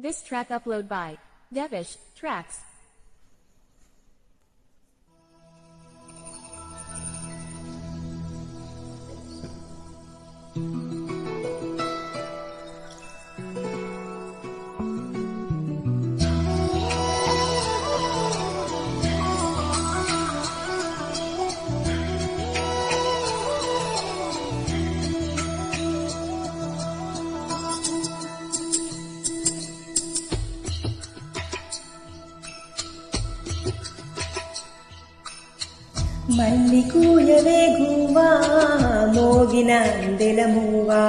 This track upload by Devish Tracks. మల్లి కూయవే గువ్వా మోగిన అందెలమువ్వా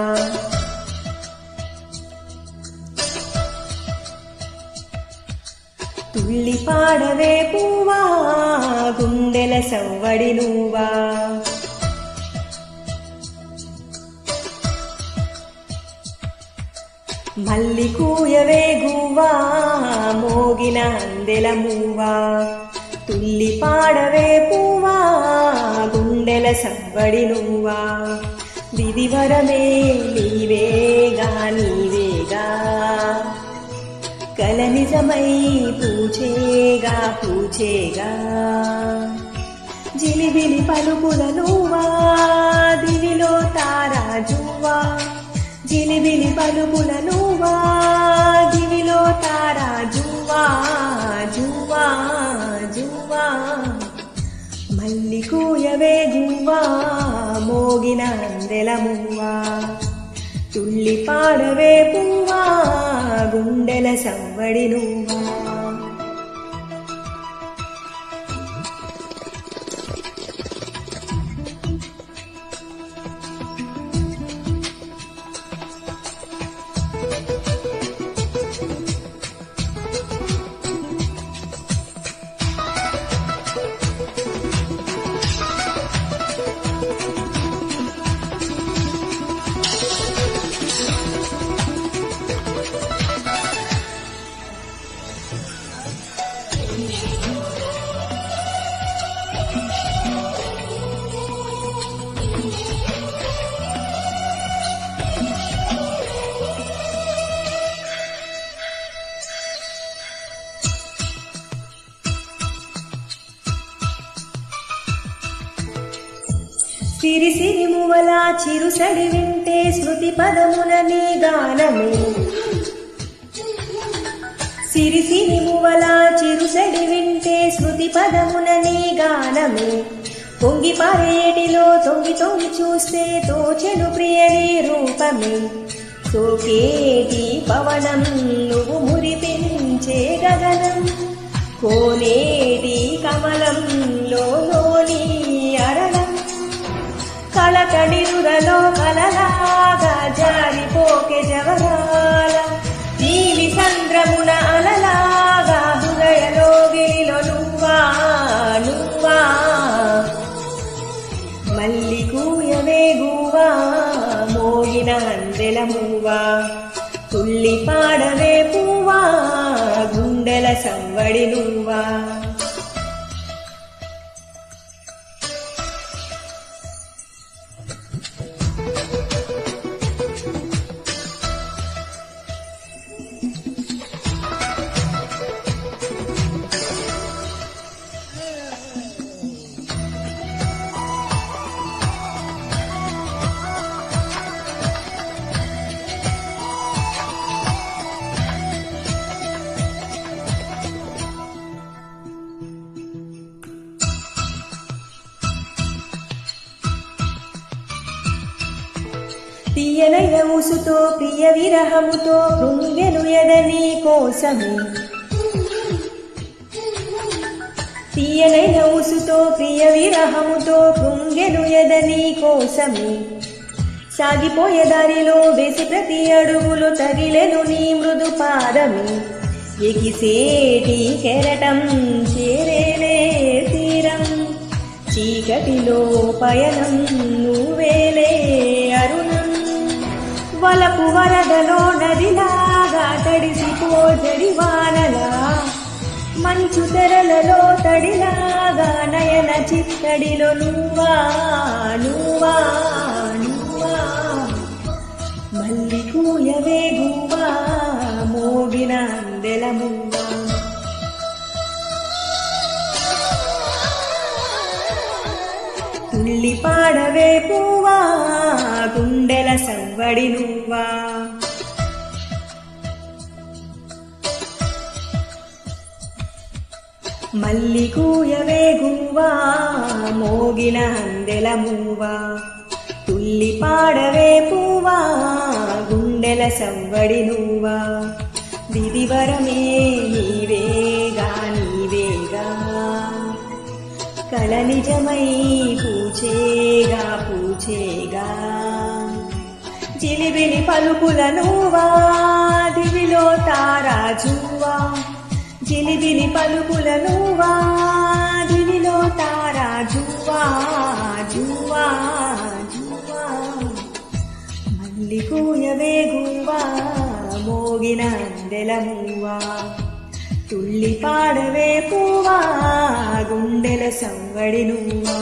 తుళ్ళి పాడవే పువ్వా గుండెల సవ్వడి నువ్వా మల్లి కూయవే గువ్వా మోగిన అందెలమువ్వా తుల్లి పాడవే పువ్వా గుండెల సవ్వడి నువ్వా విధివరమే నీవేగా నీవేగా కల నిజమై పూచేగా పూచేగా జిలిబిలి పలుకుల నువ్వా దివిలో తారాజువ్వా జిలిబిలి పలుకుల నువ్వా దివిలో తారాజువ్వా జువ్వా జువ్వా మల్లి కూయవే గువ్వా మోగిన అందెలమువ్వా తుళ్ళి పాడవే పువ్వా గుండెల సవ్వడి నువ్వా సిరి సిరి మువల చిరుసడి వింటే స్మృతి పదమున నీ గానమే సిరి సిరి మువల చిరుసడి వింటే స్మృతి పదమున నీ గానమే పొంగి పారేటిలో తొంగి తొంగి చూస్తే తోచెను ప్రియని రూపమే సోకేటి పవనం నువ్వు మురిపించే గగనం కోనేటి కమలంలో లోని అరళం కళకడిరులలో కలలాగా జారిపోకే జవరాల నీలి సంద్రమున అలలాగా హృదయలో గిలిలో నువ్వా నువ్వా మల్లి కూయవే గువ్వా మోగిన అందెలమువ్వా తుళ్ళి పాడవే పువ్వా గుండెల సవ్వడి నువ్వా తీయనైన ఊసుతో ప్రియ విరహముతో కృంగెను ఎదనీ కోసమే తీయనైన ఊసుతో ప్రియ విరహముతో కృంగెను ఎదనీ కోసమే సాగిపోయే దారిలో వేసి ప్రతి అడుగులు తగిలెను నీ మృదు పాదమే ఎగిసేటి కెరటం చేరేలే తీరం చీకటిలో పయనం నువ్వేలే అరుణం వలపు వరదలో నదిలాగా తడిసిపో జడివానలా మంచు తెరలలో తడిలాగా నయన చిత్తడిలో నువ్వా నువ్వా నువ్వా మల్లి కూయవే గువ్వా మోగి మోగిన అందెల మువ్వా తుళ్ళి పాడవే పువ్వా గుండెల సవ్వడి నువ్వా మల్లి కూయవే గువ్వా మోగిన అందెల మువ్వా తుల్లి పాడవే పువ్వా గుండెల సవ్వడి నువ్వా విధివరమే నీవేగా నీవేగా కల నిజమై పూచేగా పూచేగా జిలిబిలి పలుకుల నువ్వా దివిలో తారాజువ్వా జిలిబిలి పలుకుల నువ్వా దివిలో తారాజువ్వా జువ్వా జువ్వా మల్లి కూయవే గువ్వా మోగిన అందెల మువ్వా తుళ్ళి పాడవే పువ్వా గుండెల సవ్వడి నువ్వా